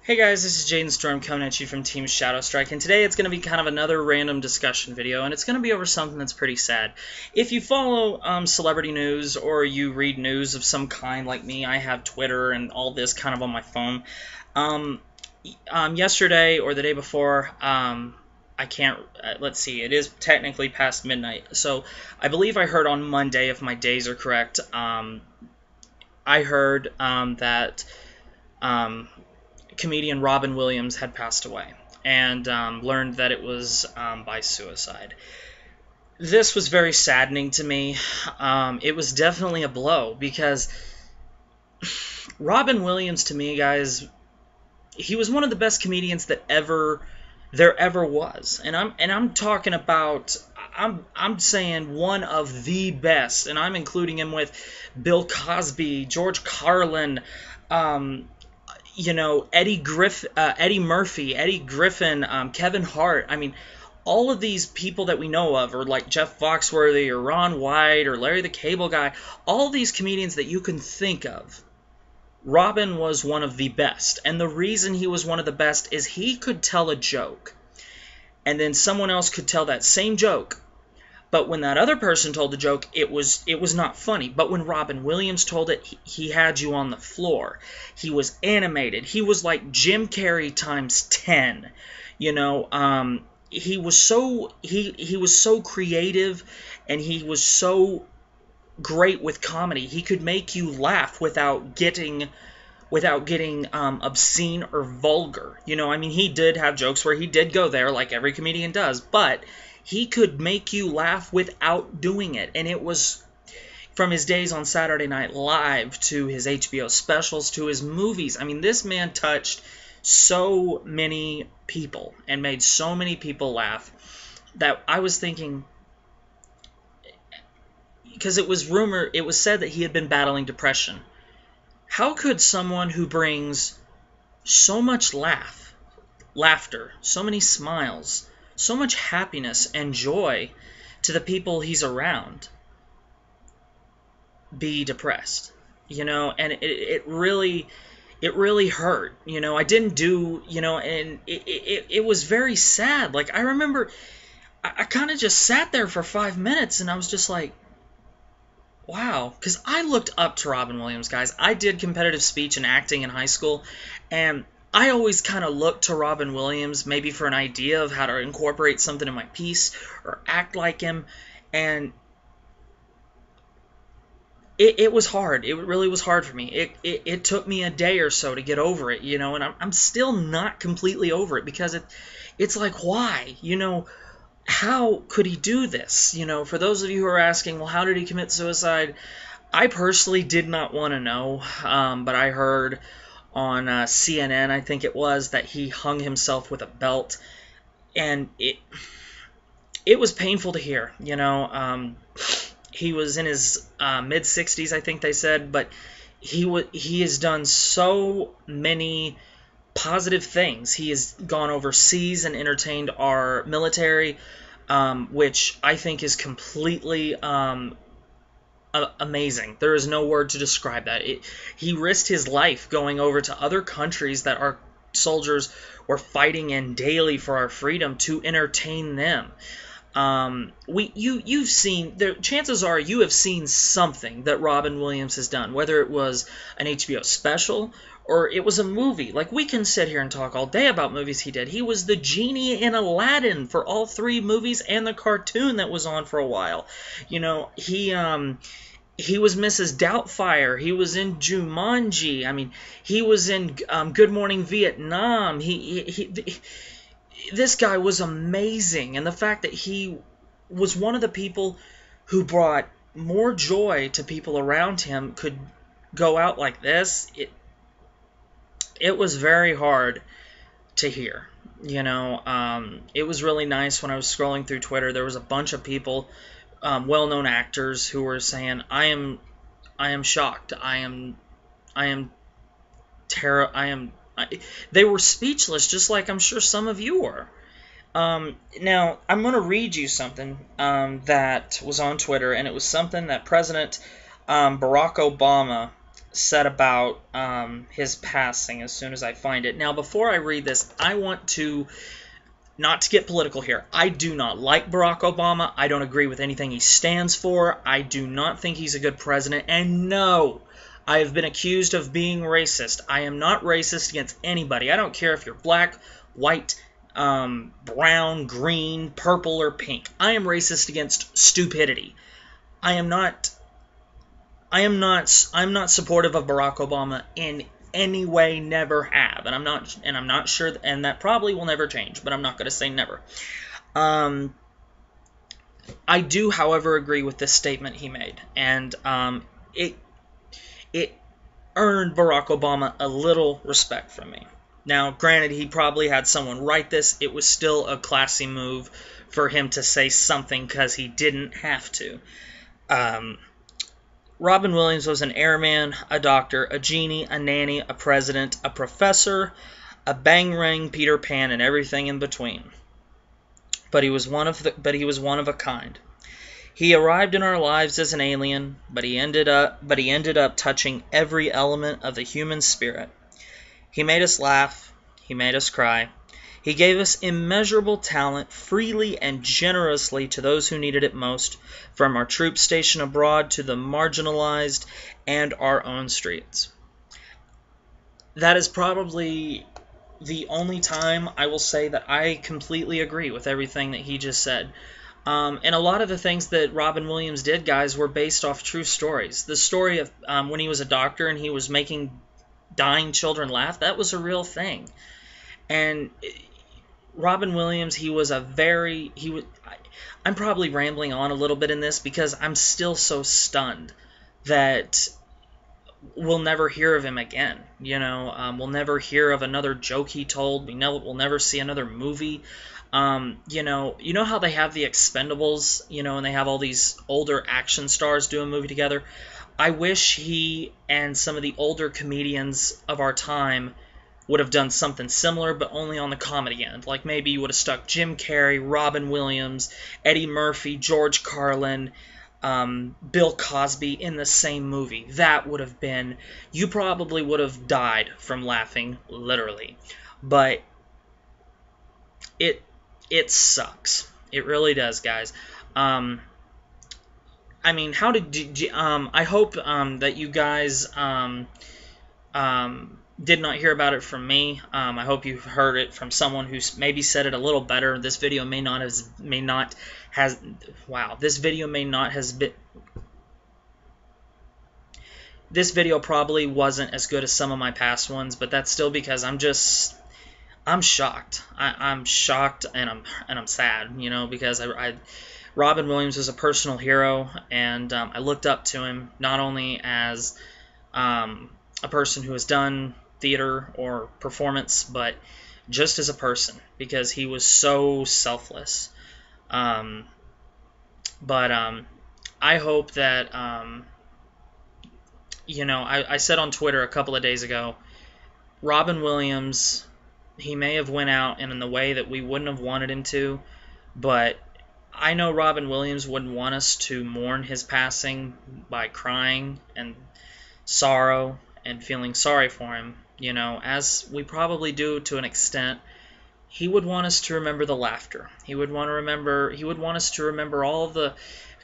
Hey guys, this is Jaden Storm coming at you from Team Shadow Strike, and today it's going to be kind of another random discussion video, and it's going to be over something that's pretty sad. If you follow celebrity news or you read news of some kind like me, I have Twitter and all this kind of on my phone. Yesterday or the day before, I can't, let's see, it is technically past midnight, so I believe I heard on Monday, if my days are correct, I heard that comedian Robin Williams had passed away, and learned that it was by suicide. This was very saddening to me. It was definitely a blow because Robin Williams, to me, guys, he was one of the best comedians that there ever was, and I'm talking about. I'm saying one of the best, and I'm including him with Bill Cosby, George Carlin, Eddie Murphy, Eddie Griffin, Kevin Hart. I mean, all of these people that we know of, or like Jeff Foxworthy, or Ron White, or Larry the Cable Guy, all of these comedians that you can think of, Robin was one of the best. And the reason he was one of the best is he could tell a joke, and then someone else could tell that same joke, but when that other person told the joke, it was not funny. But when Robin Williams told it, he had you on the floor. He was animated. He was like Jim Carrey times 10. He was so creative, and he was so great with comedy. He could make you laugh without getting obscene or vulgar. He did have jokes where he did go there, like every comedian does, but he could make you laugh without doing it. And it was from his days on Saturday Night Live to his HBO specials to his movies. I mean, this man touched so many people and made so many people laugh that I was thinking, because it was said that he had been battling depression. How could someone who brings so much laughter, so many smiles, so much happiness and joy to the people he's around, be depressed? And it really hurt. I didn't do, and it was very sad. Like, I remember I kind of just sat there for 5 minutes, and I was just like, wow, because I looked up to Robin Williams, guys. I did competitive speech and acting in high school, and I always kind of looked to Robin Williams maybe for an idea of how to incorporate something in my piece or act like him, and it was hard. It really was hard for me. It took me a day or so to get over it, and I'm still not completely over it because it's like, why? How could he do this? For those of you who are asking, well, how did he commit suicide? I personally did not want to know, but I heard on CNN, I think it was, that he hung himself with a belt, and it was painful to hear. He was in his mid-60s, I think they said, but he has done so many positive things. He has gone overseas and entertained our military, which I think is completely amazing. There is no word to describe that. He risked his life going over to other countries that our soldiers were fighting in daily for our freedom to entertain them. You've seen, chances are you have seen something that Robin Williams has done, whether it was an HBO special or it was a movie. Like, we can sit here and talk all day about movies he did. He was the genie in Aladdin for all 3 movies and the cartoon that was on for a while. He was Mrs. Doubtfire. He was in Jumanji. I mean, he was in Good Morning Vietnam. This guy was amazing, and the fact that he was one of the people who brought more joy to people around him could go out like this. It was very hard to hear. It was really nice when I was scrolling through Twitter. There was a bunch of people, well-known actors, who were saying, I am shocked. They were speechless, just like I'm sure some of you were. Now, I'm going to read you something that was on Twitter, and it was something that President Barack Obama said about his passing as soon as I find it. Now, before I read this, I want to, not to get political here, I do not like Barack Obama. I don't agree with anything he stands for. I do not think he's a good president. And no, I have been accused of being racist. I am not racist against anybody. I don't care if you're black, white, brown, green, purple, or pink. I am racist against stupidity. I'm not supportive of Barack Obama in any way, never have, and I'm not sure, and that probably will never change, but I'm not going to say never. I do, however, agree with this statement he made, and it earned Barack Obama a little respect from me. Now, granted, he probably had someone write this. It was still a classy move for him to say something because he didn't have to. Robin Williams was an airman, a doctor, a genie, a nanny, a president, a professor, a bang-rang Peter Pan, and everything in between. But he was one of a kind. He arrived in our lives as an alien, but he ended up touching every element of the human spirit. He made us laugh. He made us cry. He gave us immeasurable talent freely and generously to those who needed it most, from our troops stationed abroad to the marginalized and our own streets. That is probably the only time I will say that I completely agree with everything that he just said. And a lot of the things that Robin Williams did, guys, were based off true stories. The story of when he was a doctor and he was making dying children laugh, that was a real thing. And Robin Williams, I'm probably rambling on a little bit in this because I'm still so stunned that we'll never hear of him again. We'll never hear of another joke he told. We'll never see another movie. You know how they have the Expendables, and they have all these older action stars do a movie together? I wish he and some of the older comedians of our time would have done something similar, but only on the comedy end. Like maybe you would have stuck Jim Carrey, Robin Williams, Eddie Murphy, George Carlin, Bill Cosby in the same movie. That would have been... You probably would have died from laughing, literally. But it sucks. It really does, guys. I mean, I hope that you guys did not hear about it from me. I hope you've heard it from someone who maybe said it a little better. This video This video probably wasn't as good as some of my past ones, but that's still because I'm shocked. I'm shocked and I'm sad, because Robin Williams was a personal hero, and I looked up to him not only as a person who has done theater or performance, but just as a person, because he was so selfless. I hope that, I said on Twitter a couple of days ago, Robin Williams, he may have went out in the way that we wouldn't have wanted him to, but I know Robin Williams wouldn't want us to mourn his passing by crying and sorrow and feeling sorry for him, as we probably do to an extent. He would want us to remember the laughter. He would want us to remember all the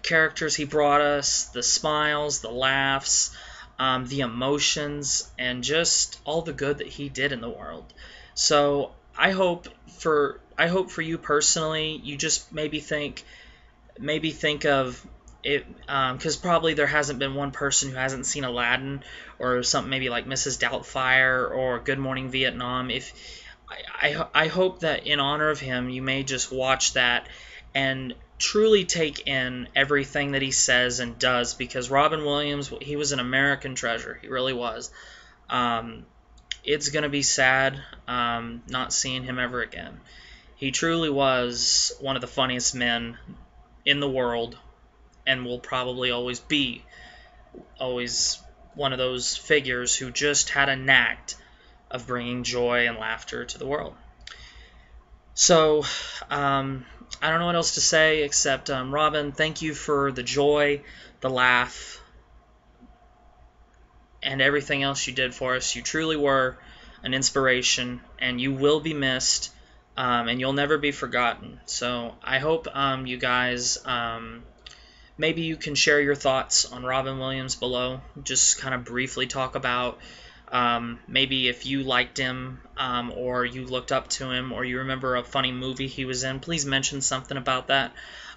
characters he brought us, the smiles, the laughs, the emotions, and just all the good that he did in the world. So I hope for you personally, you just maybe think of it, because probably there hasn't been one person who hasn't seen Aladdin or something maybe like Mrs. Doubtfire or Good Morning Vietnam. I hope that in honor of him, you may just watch that and truly take in everything that he says and does, because Robin Williams, he was an American treasure. He really was. It's going to be sad not seeing him ever again. He truly was one of the funniest men in the world, and will probably always be one of those figures who just had a knack of bringing joy and laughter to the world. So, I don't know what else to say except, Robin, thank you for the joy, the laugh, and everything else you did for us. You truly were an inspiration, and you will be missed, and you'll never be forgotten. So I hope you guys, maybe you can share your thoughts on Robin Williams below. Just kind of briefly talk about maybe if you liked him, or you looked up to him, or you remember a funny movie he was in. Please mention something about that,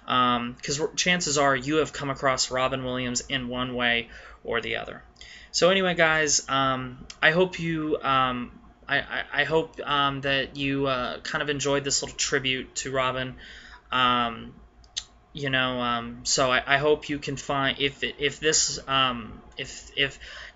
because chances are you have come across Robin Williams in one way or the other. So anyway, guys, I hope you I hope that you kind of enjoyed this little tribute to Robin. So I hope you can find, if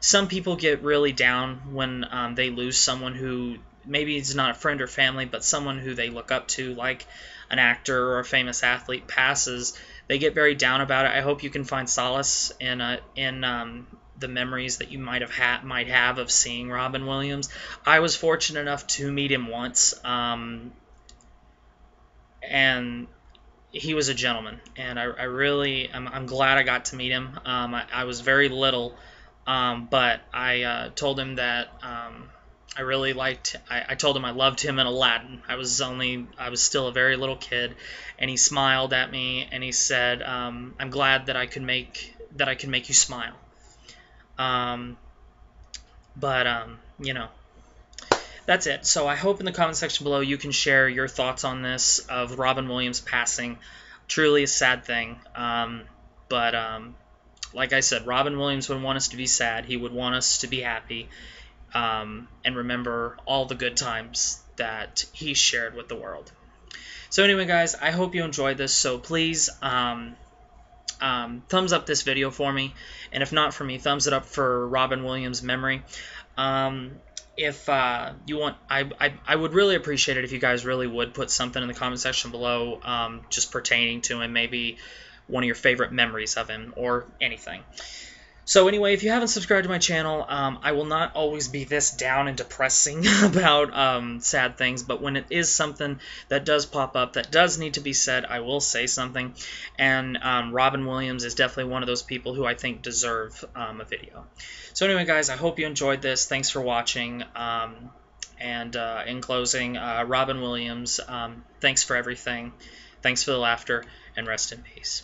some people get really down when they lose someone who maybe is not a friend or family, but someone who they look up to, like an actor or a famous athlete passes, they get very down about it. I hope you can find solace in the memories that you might have of seeing Robin Williams. I was fortunate enough to meet him once, and he was a gentleman, and I'm glad I got to meet him. I was very little, but I told him that I told him I loved him in Aladdin. I was still a very little kid, and he smiled at me and he said, "I'm glad that I can make you smile." That's it. So I hope in the comment section below you can share your thoughts on this, of Robin Williams passing. Truly a sad thing. Like I said, Robin Williams would want us to be sad. He would want us to be happy, and remember all the good times that he shared with the world. So anyway, guys, I hope you enjoyed this. So please thumbs up this video for me, and if not for me, thumbs it up for Robin Williams' memory. If you want, I would really appreciate it if you guys really would put something in the comment section below, just pertaining to him, maybe one of your favorite memories of him, or anything. So anyway, if you haven't subscribed to my channel, I will not always be this down and depressing about sad things, but when it is something that does pop up, that does need to be said, I will say something. And Robin Williams is definitely one of those people who I think deserve a video. So anyway, guys, I hope you enjoyed this. Thanks for watching. And in closing, Robin Williams, thanks for everything. Thanks for the laughter, and rest in peace.